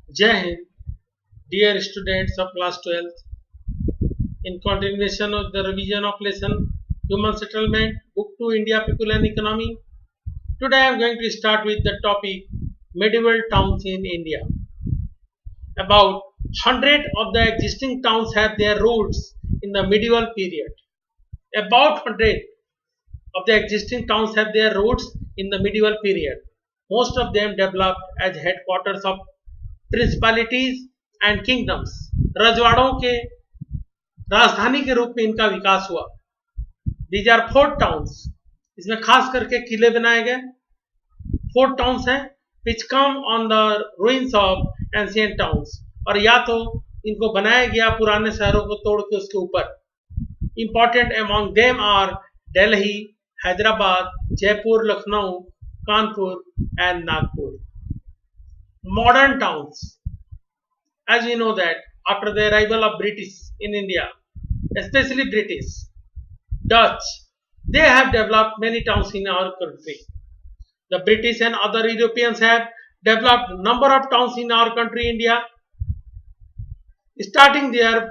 Jai Hind, dear students of class 12th. In continuation of the revision of lesson Human Settlement, Book 2, India, People and Economy. Today I am going to start with the topic Medieval Towns in India. About 100 of the existing towns have their roots in the medieval period. About 100 of the existing towns have their roots in the medieval period. Most of them developed as headquarters of principalities and kingdoms. रजवाड़ों के राजधानी के रूप में इनका विकास हुआ. These are fort towns. इसमें खास करके किले बनाए गए. फोर्ट टाउन्स हैं which come on the ruins of ancient towns. और या तो इनको बनाया गया पुराने शहरों को तोड़ के उसके ऊपर. Important among them are Delhi, Hyderabad, Jaipur, Lucknow, Kanpur and Nagpur. Modern towns. As we know that after the arrival of British in India, especially British, Dutch, they have developed many towns in our country. The British and other Europeans have developed number of towns in our country, India, starting their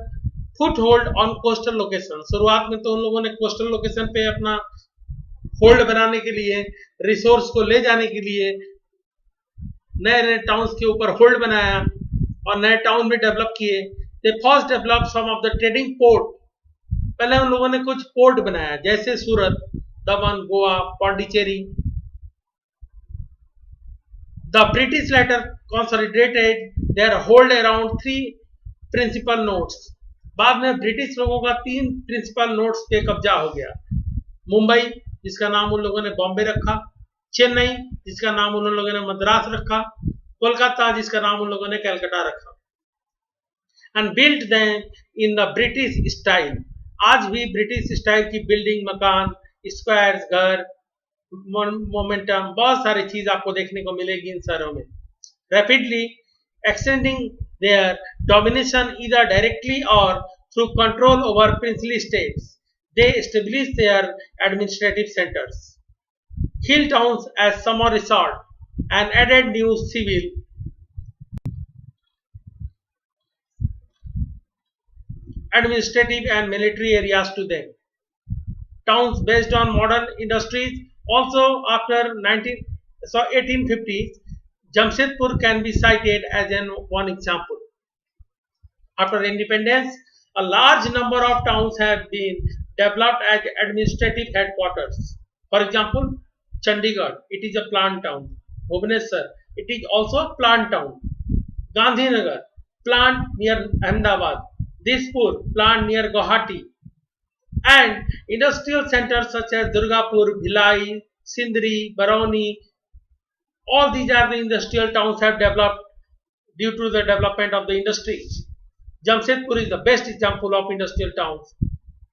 foothold on coastal location. शुरुआत में तो उन लोगों ने coastal location पे अपना hold बनाने के लिए, रिसोर्स को ले जाने के लिए नए नए टाउन्स के ऊपर होल्ड बनाया और नए टाउन भी डेवलप किए. They first develop some of the trading port. पहले उन लोगों ने कुछ पोर्ट बनाया जैसे Surat, Daman, Goa, Pondicherry. The British later consolidated their hold around 3 principal nodes. बाद में ब्रिटिश लोगों का 3 प्रिंसिपल नोड्स पे कब्जा हो गया. मुंबई, जिसका नाम उन लोगों ने बॉम्बे रखा, चेन्नई, जिसका नाम उन लोगों ने मद्रास रखा, कोलकाता, जिसका नाम उन लोगों ने कलकत्ता रखा. And built them in the British style. आज भी ब्रिटिश स्टाइल की बिल्डिंग, मकान, स्क्वायर्स, घर, मोमेंटम, बहुत सारी चीज आपको देखने को मिलेगी इन शहरों में. Rapidly extending their domination either directly और through control over princely states. They established their administrative centers. Hill towns as summer resort and added new civil administrative and military areas to them. Towns based on modern industries also after 1850s, Jamshedpur can be cited as one example. After independence, a large number of towns have been developed as administrative headquarters. For example, Chandigarh, it is a plant town. Bhubaneswar, it is also a plant town. Gandhinagar, plant near Ahmedabad. Dispur, plant near Guwahati. And industrial centers such as Durgapur, Bhilai, Sindri, Barauni, all these are the industrial towns have developed due to the development of the industries. Jamshedpur is the best example of industrial towns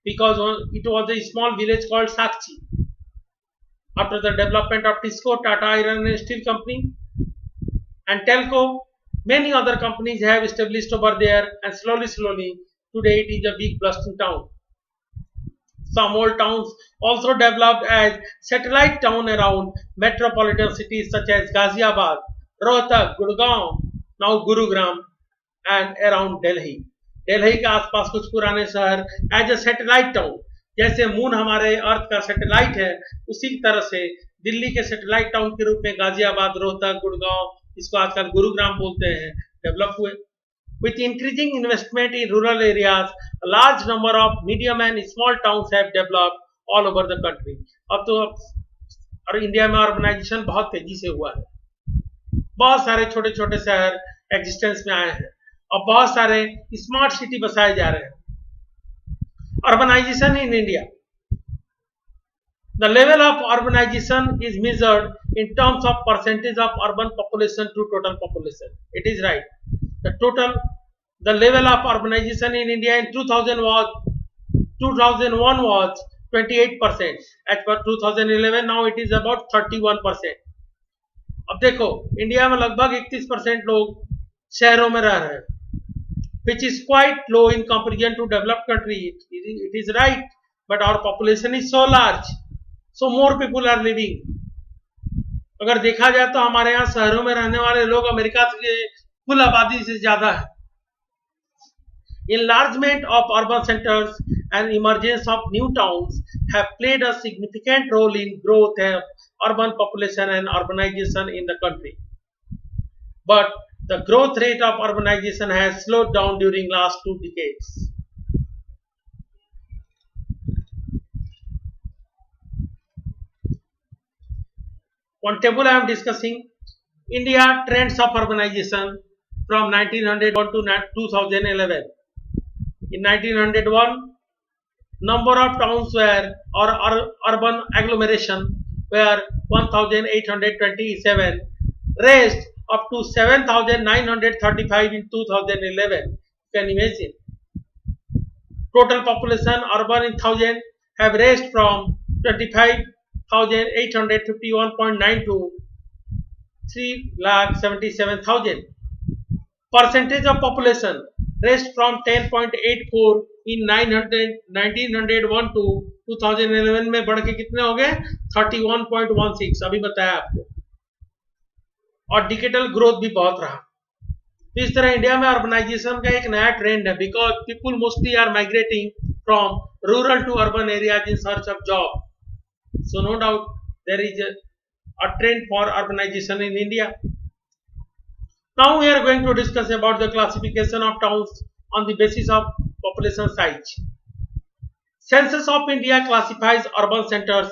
because it was a small village called Sakchi. After the development of Tisco, Tata Iron and Steel Company and Telco, many other companies have established over there, and slowly today it is a big bustling town. Some old towns also developed as satellite town around metropolitan cities such as Ghaziabad, Rohtak, Gurgaon, now Gurugram, and around Delhi. Delhi के आसपास कुछ पुराने शहर as a satellite town. जैसे moon हमारे अर्थ का satellite है, उसी तरह से दिल्ली के सैटेलाइट टाउन के रूप में गाजियाबाद, रोहतक, गुड़गांव, इसको आजकल गुरुग्राम बोलते हैं, डेवलप हुए. With increasing investment in rural areas, a large number of medium and small towns have developed all over the country. अब तो और इंडिया में अर्बनाइजेशन बहुत तेजी से हुआ है. बहुत सारे छोटे छोटे शहर एग्जिस्टेंस में आए हैं और बहुत सारे स्मार्ट सिटी बसाए जा रहे हैं. Urbanization in India. The level of urbanization is measured in terms of percentage of urban population to total population. It is right. The level of urbanization in India in 2001 was 28%. As per 2011, now it is about 31%. अब देखो India में लगभग 31% लोग शहरों में रह रहे हैं, which is quite low in comparison to developed country. It is right, but our population is so large, so more people are living. अगर देखा जाए तो हमारे यहाँ शहरों में रहने वाले लोग अमेरिका के कुल आबादी से ज्यादा है। Enlargement of urban centers and emergence of new towns have played a significant role in growth of urban population and urbanization in the country. But the growth rate of urbanization has slowed down during last 2 decades. One table I am discussing India trends of urbanization from 1901 to 2011. In 1901, number of towns were or urban agglomeration were 1827, raised up to 7935 in 2011. You can imagine. Total population urban in thousand have raised from 25,851.9 to 3,77,000. Percentage of population raised from 10.84 in 1901 to 2011 में बढ़ के कितने हो गए 31.16 अभी बताया आपको। और डिजिटल ग्रोथ भी बहुत रहा। तो इस तरह इंडिया में अर्बनाइजेशन का एक नया ट्रेंड है because people mostly are migrating from rural to urban areas in search of job. So no doubt there is a trend for urbanization in India. Now we are going to discuss about the classification of towns on the basis of population size. Census of India classifies urban centers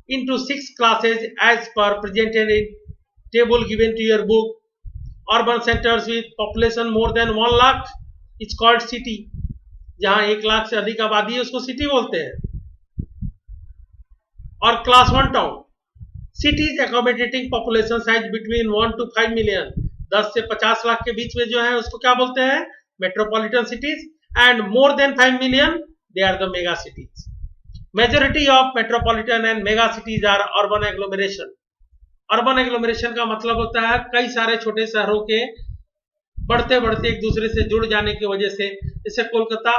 into 6 classes as per presented in table given to your book. Urban centers with population more than 1 lakh is called city. जहां 1 लाख से अधिक आबादी है उसको city बोलते हैं। और class 1 town cities accommodating population size between 1 to 5 million 10 से 50 लाख के बीच में जो है उसको क्या बोलते हैं metropolitan cities and more than 5 million they are the mega cities. Majority of metropolitan and mega cities are urban agglomeration. Urban agglomeration का मतलब होता है कई सारे छोटे शहरों के बढ़ते बढ़ते एक दूसरे से जुड़ जाने की वजह से, जैसे कोलकाता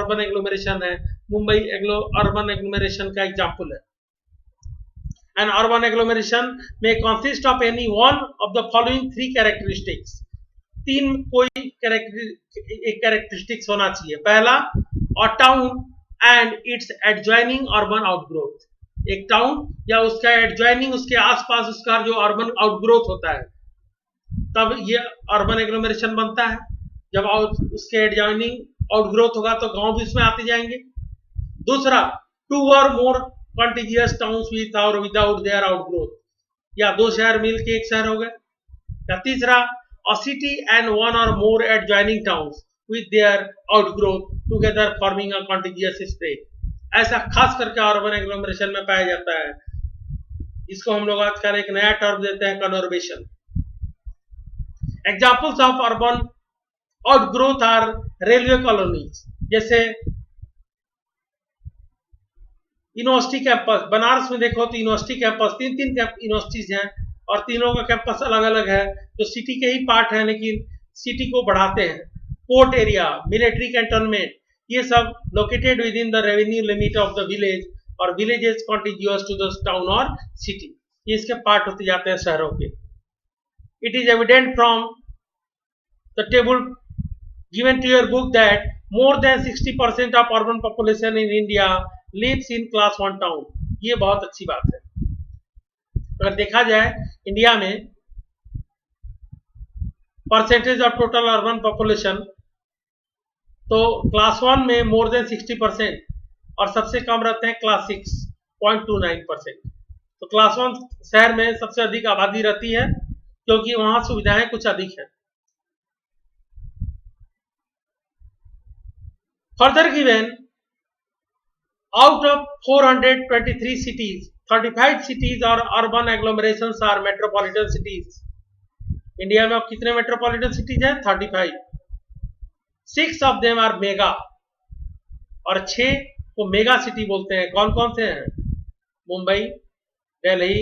अर्बन एग्लोमरेशन है, मुंबई अर्बन एग्लोमरेशन का एग्जाम्पल है। An urban agglomeration may consist of any one of the following 3 characteristics. 3 कोई कैरेक्टरिस्टिक्स होना चाहिए। पहला, a town and its adjoining urban outgrowth. एक टाउन या उसका एडजॉइनिंग उसके आसपास उसका जो अर्बन आउटग्रोथ होता है तब ये अर्बन एग्लोमरेशन बनता है। जब उसके एडजॉइनिंग आउटग्रोथ होगा तो गांव भी उसमें आते जाएंगे। दूसरा, 2 or more contiguous towns with or without their outgrowth, या 2 शहर मिल के एक शहर हो गए। या तीसरा, a city and 1 or more adjoining towns with their outgrowth together forming a contiguous spread. ऐसा खास करके अर्बन एग्लोमरेशन में पाया जाता है। इसको हम लोग आजकल एक नया टर्म देते हैं conurbation. Examples of urban outgrowth are railway colonies, जैसे यूनिवर्सिटी कैंपस। बनारस में देखो तो यूनिवर्सिटी कैंपस 3 यूनिवर्सिटीज हैं और तीनों का कैंपस अलग अलग है, जो सिटी के ही पार्ट है लेकिन सिटी को बढ़ाते हैं। पोर्ट एरिया, मिलिट्री कैंटोनमेंट, ये सब located within the revenue limit of the village और villages contiguous to the town और सिटी, ये इसके पार्ट होते जाते हैं शहरों के। It is evident from the table given to your book that more than 60% of urban population in India lives in class 1 town. ये बहुत अच्छी बात है। अगर देखा जाए इंडिया में percentage of total urban population तो क्लास 1 में मोर देन 60% और सबसे कम रहते हैं क्लास 6.29%। तो क्लास 1 शहर में सबसे अधिक आबादी रहती है क्योंकि वहां सुविधाएं कुछ अधिक है। Further given, out of 423 cities, 35 cities or urban agglomerations are metropolitan cities. India में अब कितने मेट्रोपॉलिटन सिटीज हैं? 35. 6 of them are mega और 6 को मेगा सिटी बोलते हैं। कौन कौन से हैं? मुंबई, दिल्ली,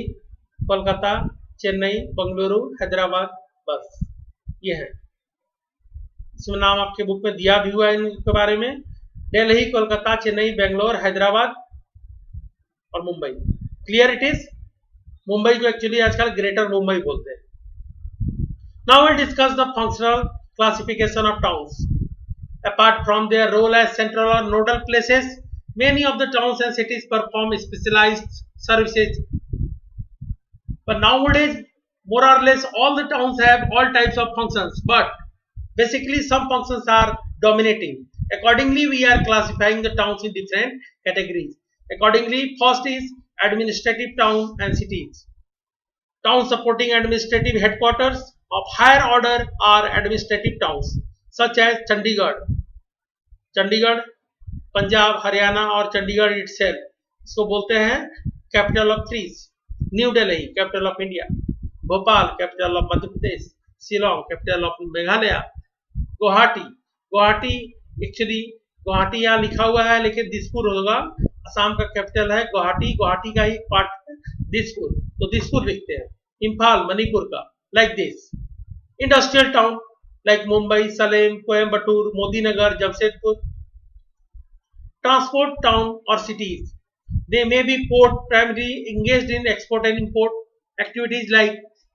कोलकाता, चेन्नई, बेंगलुरु, हैदराबाद, बस ये है। इसमें नाम आपके बुक में दिया भी हुआ है इनके बारे में। दिल्ली, कोलकाता, चेन्नई, बेंगलोर, हैदराबाद और Mumbai. Clear it is. Mumbai को एक्चुअली आजकल ग्रेटर मुंबई बोलते हैं। Now we'll discuss the functional classification of towns. Apart from their role as central or nodal places, many of the towns and cities perform specialized services. But nowadays, more or less all the towns have all types of functions, but basically some functions are dominating. Accordingly, we are classifying the towns in different categories. Accordingly, first is administrative town and cities. Towns supporting administrative headquarters of higher order are administrative towns such as Chandigarh, Punjab, Haryana और Chandigarh itself, इसको बोलते हैं capital of trees. New Delhi capital of India, Bhopal capital of Madhya Pradesh, Shillong capital of Meghalaya, Guwahati actually Guwahati यहाँ लिखा हुआ है लेकिन दिसपुर होगा, असम का कैपिटल है गुवाहाटी का ही पार्ट दिसपुर, तो दिसपुर लिखते हैं. इम्फाल मणिपुर का, like this. Industrial town like Mumbai, Salem, Coimbatore, Modinagar, Jamshedpur. Transport town or cities, they may be port primarily engaged in export and import activities like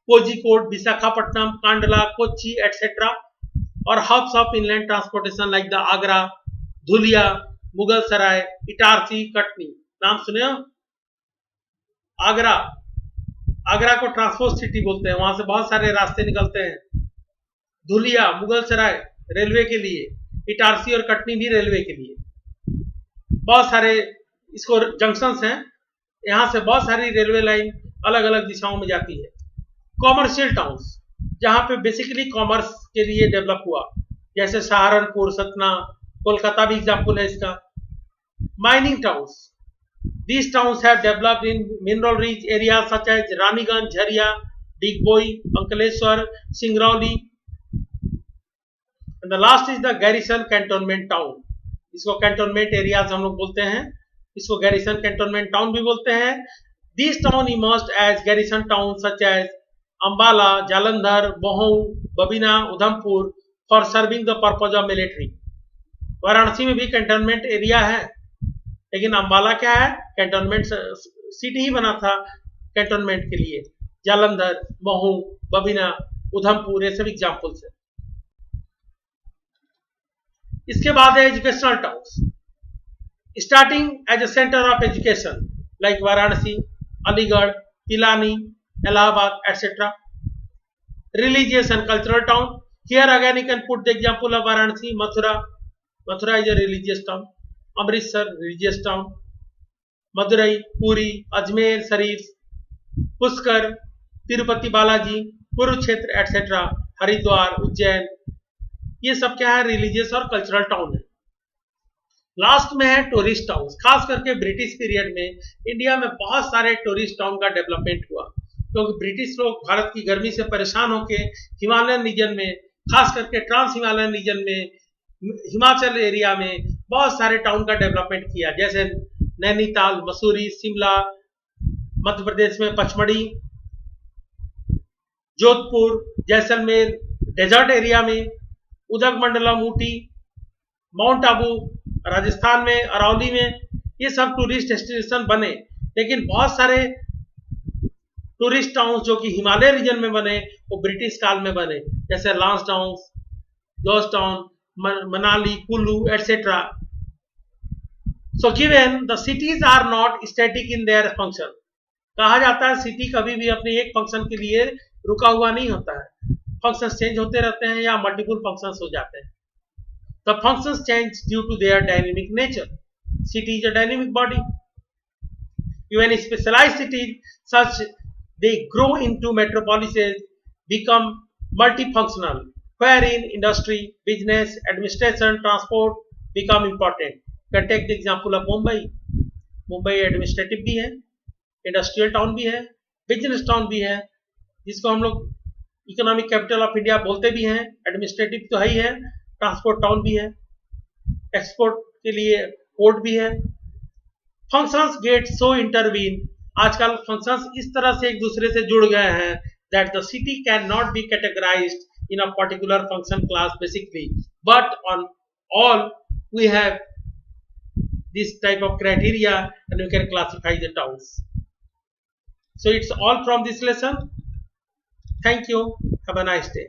Kozhikode, Visakhapatnam, Kandla, Kochi, etc. or hubs of inland transportation like the Agra, Dhulia, Mughal Sarai, Itarsi, Katni. नाम सुने हो? आगरा को transport city बोलते हैं, वहां से बहुत सारे रास्ते निकलते हैं. धुलिया, मुगल सराय रेलवे के लिए, इटारसी और कटनी भी रेलवे के लिए. बहुत सारे इसको जंक्शंस हैं, यहाँ से बहुत सारी रेलवे लाइन अलग अलग दिशाओं में जाती है. कॉमर्शियल टाउन्स, जहाँ पे बेसिकली कॉमर्स के लिए डेवलप हुआ, जैसे सहारनपुर, सतना, कोलकाता भी एग्जाम्पल है इसका. Mining towns, these towns have developed in mineral rich areas such as Raniganj, Jharia, Digboi, Ankleshwar, Singrauli. And the last is the garrison cantonment town. इसको कैंटोनमेंट एरियाज हम लोग बोलते हैं, इसको गैरिसन कैंटोनमेंट टाउन भी बोलते हैं. This town emerged as garrison town such as Ambala, Jalandhar, Mhow, Babina, Udhampur for serving the purpose of military. Varanasi में भी कैंटोनमेंट एरिया है, लेकिन अंबाला क्या है, कैंटोनमेंट सिटी ही बना था कैंटोनमेंट के लिए. जालंधर, महू, बबीना, उधमपुर ये सब एग्जाम्पल्स है. इसके बाद है educational towns, starting as a centre of education like Varanasi, Aligarh, Pilani, Allahabad etcetera. Religious and cultural town, here again you can put the example of Varanasi, Mathura is a religious town, Amritsar religious town, Madurai, Puri, Ajmer Sharif, Pushkar, Tirupati Balaji, Kurukshetra etcetera, Haridwar, Ujjain, ये सब क्या है, रिलीजियस और cultural town है. Last में है tourist town. खास करके ब्रिटिश पीरियड में इंडिया में बहुत सारे टूरिस्ट टाउन का डेवलपमेंट हुआ, क्योंकि ब्रिटिश लोग भारत की गर्मी से परेशान होकर हिमालयन रीजन में, खास करके ट्रांस हिमालयन रीजन में, हिमाचल एरिया में बहुत सारे टाउन का डेवलपमेंट किया, जैसे नैनीताल, मसूरी, शिमला, मध्य प्रदेश में पचमढ़ी, जोधपुर, जैसलमेर डेजर्ट एरिया में, उदगमंडलम, ऊटी, माउंट आबू राजस्थान में, अरौली में, ये सब टूरिस्ट डेस्टिनेशन बने. लेकिन बहुत सारे टूरिस्ट टाउन जो कि हिमालय रीजन में बने वो ब्रिटिश काल में बने, जैसे Lansdowne, Georgetown, Manali, Kullu etcetera. So given the cities are not static in their function. कहा जाता है सिटी कभी भी अपने एक फंक्शन के लिए रुका हुआ नहीं होता है, फंक्शंस चेंज होते रहते हैं या मल्टीपल फंक्शंस हो जाते हैं. The functions change due to their dynamic nature. City is a dynamic body. Even specialized cities, such they grow into metropolises, become multifunctional, wherein industry, business, administration, transport become important. You can take the example of Mumbai. Mumbai administrative भी है, industrial town भी है, business town भी है, जिसको हम लोग economic capital of India बोलते भी हैं. एडमिनिस्ट्रेटिव तो है ही है, ट्रांसपोर्ट टाउन भी है, एक्सपोर्ट के लिए पोर्ट भी है. फंक्शंस गेट सो इंटरवीन, आजकल फंक्शंस इस तरह से एक दूसरे से जुड़ गए हैं that the city can not be categorized in a particular function class basically, but on all we have this type of criteria and we can classify the towns. So it's all from this lesson. Thank you. Have a nice day.